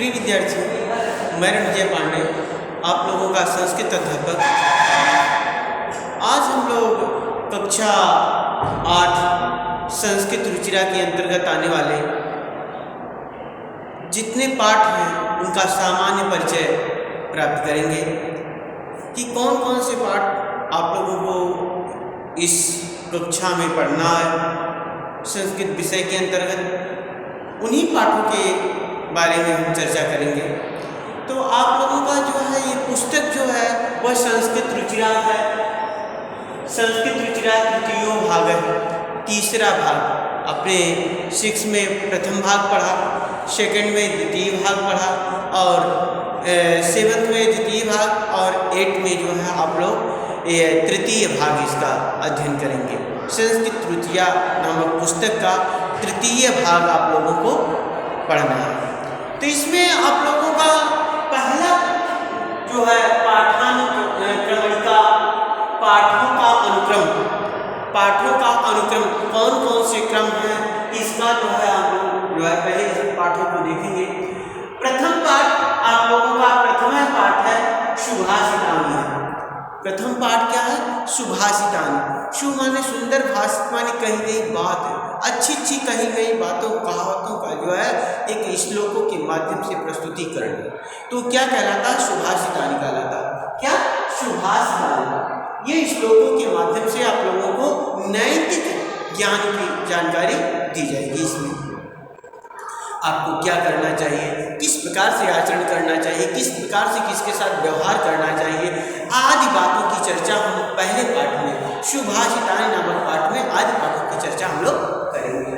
प्रिय विद्यार्थियों, मैं रणजय पांडे, आप लोगों का संस्कृत अध्यापक। आज हम लोग कक्षा 8 संस्कृत रुचिरा के अंतर्गत आने वाले जितने पाठ हैं उनका सामान्य परिचय प्राप्त करेंगे कि कौन कौन से पाठ आप लोगों को इस कक्षा में पढ़ना है। संस्कृत विषय के अंतर्गत उन्हीं पाठों के बारे में हम चर्चा करेंगे। तो आप लोगों का जो है ये पुस्तक जो है वह संस्कृत रुचिरा है। संस्कृत रुचिरा तृतीय भाग है, तीसरा भाग। अपने 6 में प्रथम भाग पढ़ा, सेकंड में द्वितीय भाग पढ़ा और 7th में द्वितीय भाग और 8 में जो है आप लोग तृतीय भाग इसका अध्ययन करेंगे। संस्कृत रुचिरा नामक पुस्तक का तृतीय भाग आप लोगों को पढ़ना है। तो इसमें आप लोगों का पहला जो है पाठानुक्रमणिका, पाठों का अनुक्रम कौन कौन से क्रम है, इसका जो है आप लोग जो है पहले पाठों को देखेंगे। प्रथम पाठ आप लोगों का प्रथम पाठ है सुभाषितानि है। प्रथम पाठ क्या है? सुभाषितानि। शुभ माने सुंदर, भाषित माने कही गई बात, अच्छी अच्छी कही गई बातों कहावतों का जो है एक श्लोकों के माध्यम से प्रस्तुतिकरण। तो क्या कहलाता? सुभाषितानि कहलाता। क्या? सुभाषितानि। ये श्लोकों के माध्यम से आप लोगों को नैतिक ज्ञान की जानकारी दी जाएगी। इसमें आपको क्या करना चाहिए, किस प्रकार से आचरण करना चाहिए, किस प्रकार से किसके साथ व्यवहार करना चाहिए, आदि बातों की चर्चा हम पहले पाठ में सुभाषितानि नामक पाठ में आदि बातों की चर्चा हम लोग करेंगे।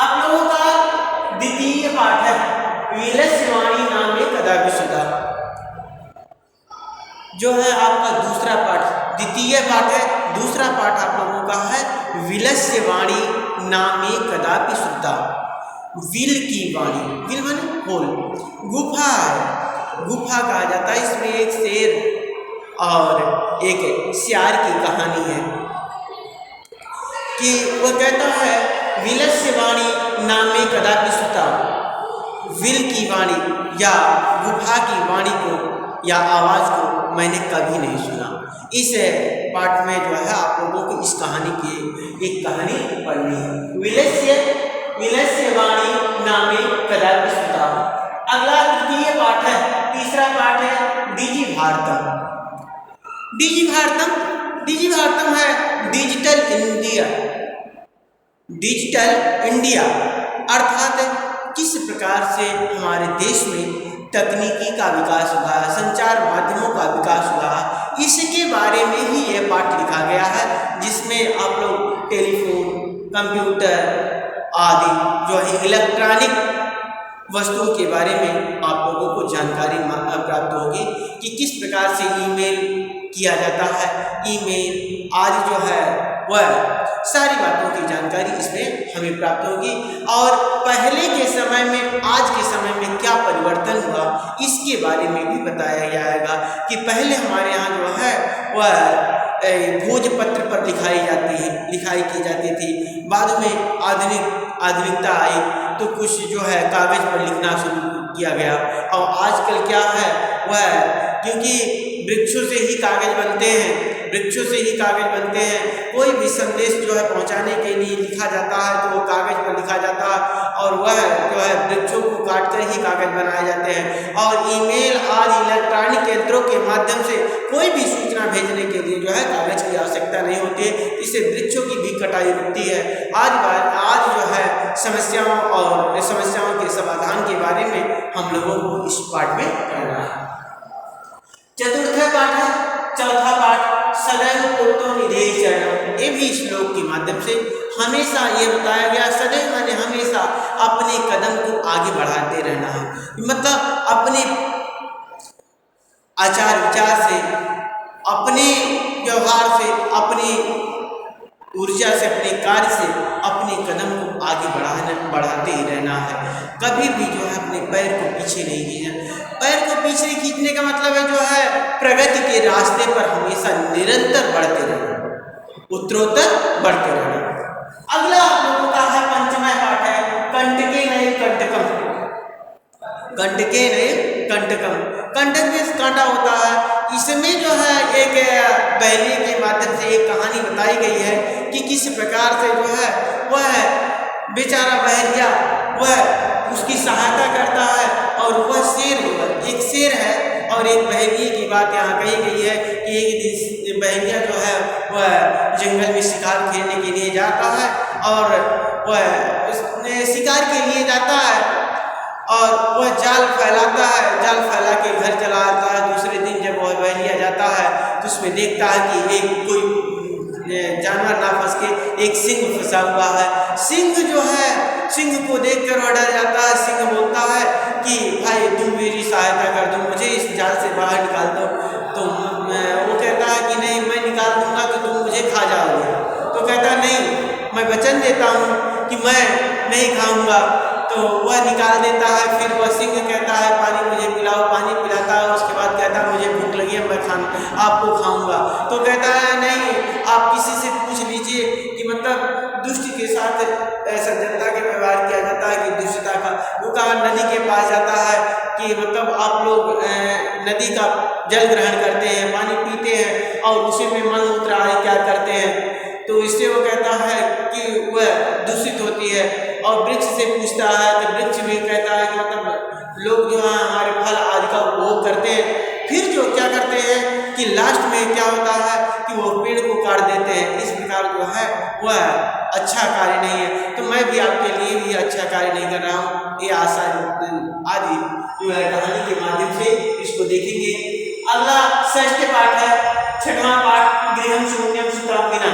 आप लोगों का द्वितीय पाठ है विलस्यवाणी नामे कदापि सुधा। जो है आपका दूसरा पाठ, द्वितीय पाठ है, दूसरा पाठ आप लोगों का है विलस्यवाणी नामे कदापि सुधा। विल की वाणी, विल माने होल, गुफा है, गुफा कहा जाता है। इसमें एक शेर और एक सियार की कहानी है कि वह कहता है विलस्य वाणी नामे कदापि सुता। विल की वाणी या गुफा की वाणी को या आवाज़ को मैंने कभी नहीं सुना। इस पाठ में जो है आप लोगों को इस कहानी की एक कहानी पढ़नी है। विलस्य वाणी नामे कदापि सुता। अगला तृतीय पाठ है, तीसरा पाठ है डिजिभारतम। डिजिभारतम है डिजिटल इंडिया। डिजिटल इंडिया अर्थात किस प्रकार से हमारे देश में तकनीकी का विकास हुआ, संचार माध्यमों का विकास हुआ, इसके बारे में ही यह पाठ लिखा गया है। जिसमें आप लोग टेलीफोन, कंप्यूटर आदि जो है इलेक्ट्रॉनिक वस्तुओं के बारे में आप लोगों को जानकारी प्राप्त होगी कि किस प्रकार से ईमेल किया जाता है, ईमेल आदि जो है वह सारी बातों की जानकारी इसमें हमें प्राप्त होगी। और पहले के समय में आज के समय में क्या परिवर्तन हुआ, इसके बारे में भी बताया जाएगा कि पहले हमारे यहाँ जो है वह भोजपत्र पर लिखाई की जाती थी। बाद में आधुनिकता आई तो कुछ जो है कागज़ पर लिखना शुरू किया गया। और आजकल क्या है वह, क्योंकि वृक्षों से ही कागज़ बनते हैं, कोई भी संदेश जो है पहुंचाने के लिए लिखा जाता है तो वो कागज़ पर लिखा जाता है और वह जो है वृक्षों को काट कर ही कागज़ बनाए जाते हैं। और ईमेल आदि इलेक्ट्रॉनिक यंत्रों के माध्यम से कोई भी सूचना भेजने के लिए जो है कागज़ की आवश्यकता नहीं होती है। इससे वृक्षों की भी कटाई रुकती है। आज जो है समस्याओं के समाधान के बारे में हम लोगों को इस पाठ में पढ़ना है। चौथा पाठ सदैव पूर्तो निधेहि चरणम। ये भी श्लोक के माध्यम से हमेशा ये बताया गया, सदैव माने हमेशा अपने कदम को आगे बढ़ाते रहना है। मतलब अपने आचार विचार से, अपने व्यवहार से, अपनी ऊर्जा से, अपने कार्य से अपने कदम को आगे बढ़ाते ही रहना है। कभी भी जो है अपने पैर को पीछे नहीं खींचना। पैर को पीछे खींचने का मतलब है जो है प्रगति के रास्ते पर हमेशा निरंतर बढ़ते रहना, उत्तरोत्तर बढ़ते रहना। अगला आप लोगों का है पंचम पाठ है कंटके नये कंटकम। कंटकेन कंटकम, कंटक में कांटा होता है। इसमें जो है एक बहेलिए के माध्यम से एक कहानी बताई गई है कि किस प्रकार से जो है वह बेचारा बहेलिया वह उसकी सहायता करता है और वह एक शेर है और एक बहेलिए की बात यहाँ कही गई है कि एक दिन बहेलिया जो है वह जंगल में शिकार खेलने के लिए जाता है और वह शिकार के लिए जाता है और वह जाल फैलाता है, जाल फैला के घर चला आता है। दूसरे दिन जब वह बहेलिया जाता है तो उसमें देखता है कि एक कोई जानवर ना फंस के एक सिंह फंसा हुआ है। सिंह जो है, सिंह को देखकर वह डर जाता है। सिंह बोलता है कि भाई तुम मेरी सहायता कर दो, मुझे इस जाल से बाहर निकाल दो। तो वो कहता है कि नहीं, मैं निकाल दूंगा तो तुम मुझे खा जाओगे। तो कहता नहीं, मैं वचन देता हूँ कि मैं नहीं खाऊंगा। तो वह निकाल देता है। फिर वह सिंह कहता है पानी मुझे पिलाओ, पानी पिलाता है। उसके बाद कहता है मुझे भूख लगी है, मैं आपको खाऊंगा। तो कहता है नहीं, आप किसी से पूछ लीजिए कि मतलब दुष्ट के साथ सज्जनता के व्यवहार किया जाता है कि दुष्टता का। वो कहा नदी के पास जाता है कि मतलब आप लोग नदी का जल ग्रहण करते हैं, पानी पीते हैं और उसी में मल मूत्र आदि क्या करते हैं। तो इससे वो कहता है कि वह दूषित होती है। और वृक्ष से पूछता है तो वृक्ष भी कहता है कि मतलब लोग जो है हमारे फल आदि का उपभोग करते हैं। फिर जो क्या करते हैं कि लास्ट में क्या होता है कि वो पेड़ को काट देते हैं। इस प्रकार जो है वह अच्छा कार्य नहीं है। तो मैं भी आपके लिए भी अच्छा कार्य नहीं कर रहा हूँ। ये आशा आदि जो है कहानी के माध्यम से इसको देखेंगे। अगला षष्ठ पाठ है, छठवां पाठ, गृहम शून्यम सुताम विना।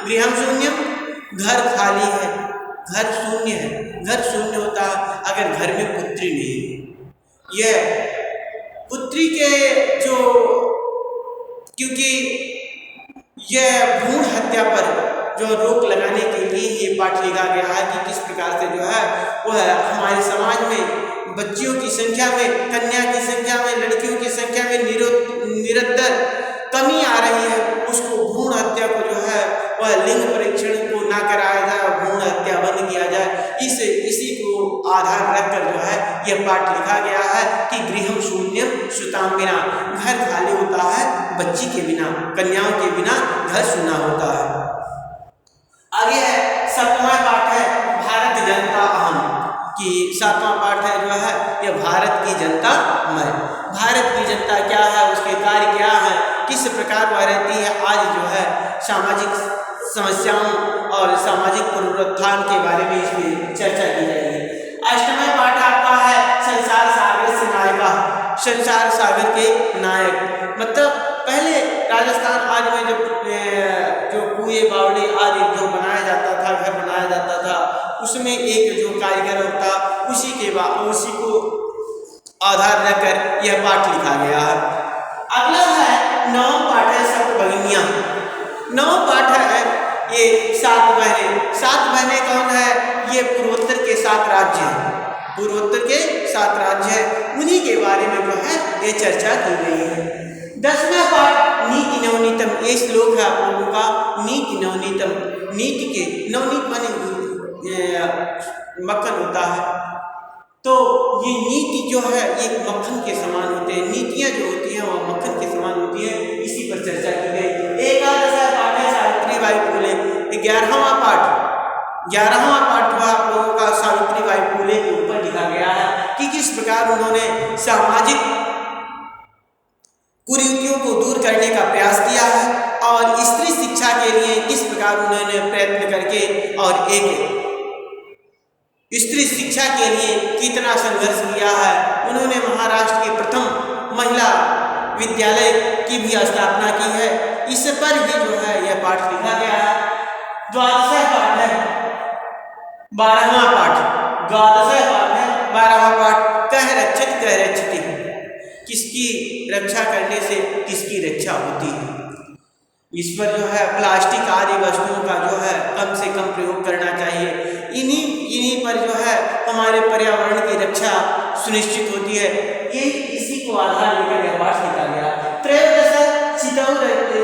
गृहम शून्यम, घर खाली है, घर शून्य है। घर शून्य होता है अगर घर में पुत्री नहीं है। यह पुत्री के जो, क्योंकि यह भ्रूण हत्या पर जो रोक लगाने के लिए ये पाठ लिखा गया है कि किस प्रकार से जो है वह हमारे समाज में बच्चियों की संख्या में, कन्या की संख्या में, लड़कियों की संख्या में निरंतर कमी आ रही है। उसको भ्रूण हत्या को जो है वह लिंग परीक्षण को ना कराया जाए, भ्रूण हत्या बंद किया जाए। इसी को आधार रखकर जो है यह पाठ लिखा गया है कि गृहम शून्यम सुताम बिना। घर खाली होता है बच्ची के बिना, कन्याओं के बिना घर सूना होता है। आगे है सातवां पाठ है, भारत जनता अहम। कि सातवां पाठ है जो है यह भारत की जनता मैं। भारत की जनता क्या है, उसके कार्य क्या है, किस प्रकार वह रहती है, आज जो है सामाजिक समस्याओं और सामाजिक पुनरुत्थान के बारे में इसमें चर्चा की जाएगी। अष्टवां पाठ आपका है संसार सागर से नायका। संसार सागर के नायक मतलब पहले राजस्थान आदि में जब जो कुएं बावड़े आदि जो बनाया जाता था, घर बनाया जाता था, उसमें एक जो कारीगर होता उसी को आधार रखकर यह पाठ लिखा गया है। अगला है नौ पाठ है सप्तभगिनियाँ। नौ पाठ है ये सात बहनें। सात बहनें कौन है, ये पूर्वोत्तर के 7 राज्य हैं। पूर्वोत्तर के 7 राज्य हैं, उन्हीं के बारे में जो है ये चर्चा की गई है। 10वां पाठ नीति नवनीतम। ये श्लोक है आप लोगों का नीति नवनीतम। नीति के नवनीत माने मक्खन होता है, तो ये नीति जो है ये मक्खन के समान होते हैं। नीतियाँ जो होती हैं वह मक्खन के समान होती हैं। इसी पर चर्चा की गई। 11वां पाठ है सावित्रीबाई फूले। 11वां पाठ जो आप लोगों का सावित्रीबाई फूले के ऊपर लिखा गया है कि किस प्रकार उन्होंने सामाजिक कुरीतियों को दूर करने का प्रयास किया है और स्त्री शिक्षा के लिए किस प्रकार उन्होंने प्रयत्न करके और एक स्त्री शिक्षा के लिए कितना संघर्ष किया है। उन्होंने महाराष्ट्र के प्रथम महिला विद्यालय की भी स्थापना की है। इस पर ही जो है यह पाठ लिखा गया है। 12वां पाठ है 12वां पाठ। 12वां पाठ है 12वां पाठ कह रक्षित कह रक्षित। किसकी रक्षा करने से किसकी रक्षा होती है। इस पर जो है प्लास्टिक आदि वस्तुओं का जो है कम से कम प्रयोग करना चाहिए। इन्हीं पर जो है हमारे पर्यावरण की रक्षा सुनिश्चित होती है। ये इसी को आधार लेकर यह पाठ लिखा गया। त्रयोदश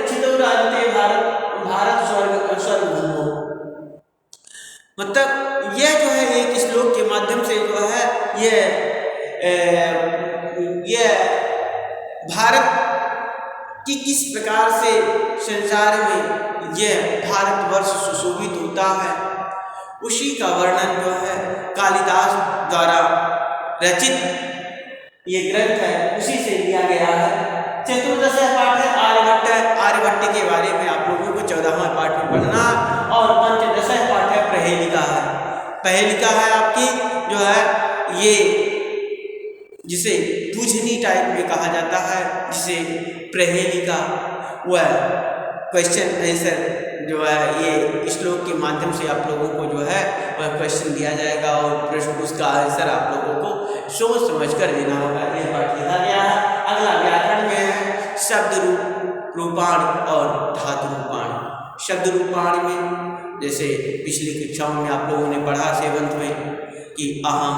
चितौरादित्य भारत स्वर्ग भूमो। मतलब यह जो है एक श्लोक के माध्यम से जो है यह ये भारत कि किस प्रकार से संसार में यह भारतवर्ष सुशोभित होता है, उसी का वर्णन जो है कालिदास द्वारा रचित ये ग्रंथ है उसी से लिया गया है। चतुर्दश पाठ है आर्यभट्ट के बारे में आप लोगों को 14वां पाठ में पढ़ना, और पंचदश पाठ है प्रहेलिका है। प्रहेलिका है आपकी जो है ये जिसे बूझनी टाइप में कहा जाता है, जिसे प्रहेलिका वह क्वेश्चन आंसर जो है ये श्लोक के माध्यम से आप लोगों को जो है वह क्वेश्चन दिया जाएगा और प्रश्न उसका आंसर आप लोगों को सोच समझ कर देना होगा। यह पाठ लिखा गया है। अगला व्याकरण में है शब्द रूपाण और धातु रूपाण। शब्द रूपाण में जैसे पिछली कक्षाओं में आप लोगों ने पढ़ा सेवंत में कि अहम,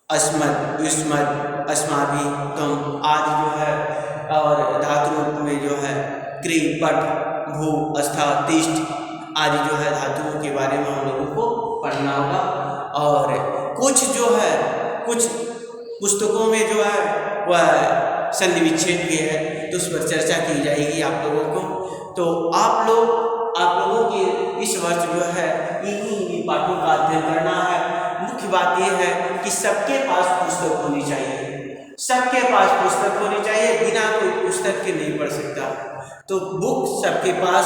अस्मद, युष्मद, अस्माभि, तुम आदि जो है, और धातु रूप में जो है क्री, पट, भू, अस्था, तिष्ठ आदि जो है धातुओं के बारे में हम लोगों को पढ़ना होगा। और कुछ जो है कुछ पुस्तकों में जो है वह संधि विच्छेद भी है, तो उस पर चर्चा की जाएगी आप लोगों को। तो आप लोगों के इस वर्ष जो है इन्हीं पाठों का अध्ययन करना है। मुख्य बात यह है कि सबके पास पुस्तक होनी चाहिए, सबके पास पुस्तक होनी चाहिए, बिना कोई पुस्तक के नहीं पढ़ सकता। तो बुक सबके पास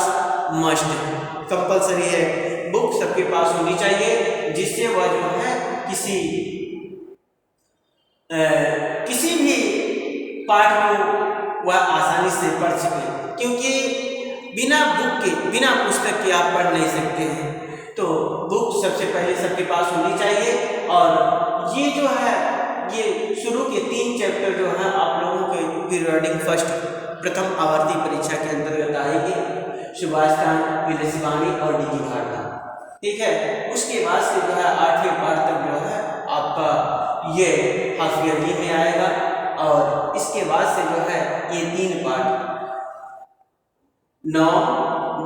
मस्ट है, कंपलसरी है, बुक सबके पास होनी चाहिए, जिससे वह जो है किसी भी पाठ को वह आसानी से पढ़ सके, क्योंकि बिना बुक के, बिना पुस्तक के आप पढ़ नहीं सकते हैं। तो बुक सबसे पहले सबके पास होनी चाहिए। और ये जो है ये शुरू के 3 चैप्टर जो है आप लोगों के पीरियडिक फर्स्ट प्रथम आवर्ती परीक्षा के अंतर्गत आएगी, सुभाषकांड, विदेशवाणी और डीजी भारती। ठीक है, उसके बाद से जो है 8वें पाठ तक जो है आपका ये हाफ ईयरली में आएगा, और इसके बाद से जो है ये 3 पाठ 9,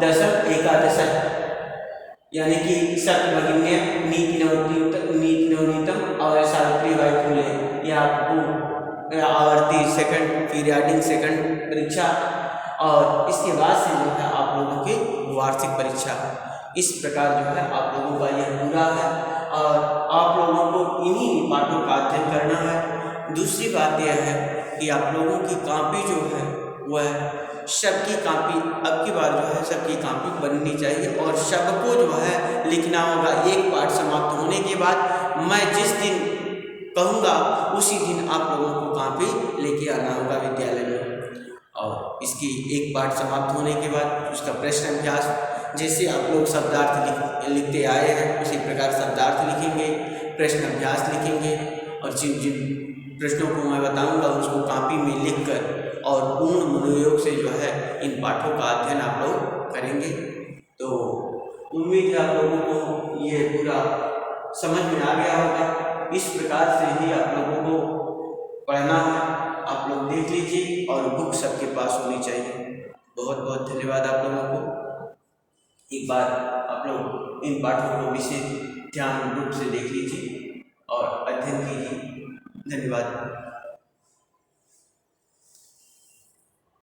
10, 11 यानी कि सप्तमगिन्य, नीति नवनीतम और सावित्री बाई फुले, यह आपको आवर्ती सेकंड पीरियडिक सेकंड परीक्षा, और इसके बाद से जो है आप लोगों की वार्षिक परीक्षा। इस प्रकार जो है आप लोगों का यह पूरा है, और आप लोगों को इन्हीं पाठों का अध्ययन करना है। दूसरी बात यह है कि आप लोगों की कॉपी जो है वह सबकी कॉपी अब की बार जो है सबकी कॉपी बननी चाहिए, और सबको जो है लिखना होगा। एक पाठ समाप्त होने के बाद मैं जिस दिन कहूँगा उसी दिन आप लोगों को कॉपी लेके आना होगा विद्यालय में। और इसकी एक पाठ समाप्त होने के बाद उसका प्रश्न अभ्यास, जैसे आप लोग शब्दार्थ लिखते आए हैं उसी प्रकार शब्दार्थ लिखेंगे, प्रश्न अभ्यास लिखेंगे, और जिन प्रश्नों को मैं बताऊंगा उसको कॉपी में लिखकर और पूर्ण मनोयोग से जो है इन पाठों का अध्ययन आप लोग करेंगे। तो उम्मीद है आप लोगों को ये पूरा समझ में आ गया होगा। इस प्रकार से ही आप लोगों को पढ़ना है, आप लोग देख लीजिए, और बुक सबके पास होनी चाहिए। बहुत बहुत धन्यवाद आप लोगों को। एक बार आप लोग इन पाठों को विशेष ध्यान रूप से देख लीजिए और अध्ययन कीजिए। धन्यवाद।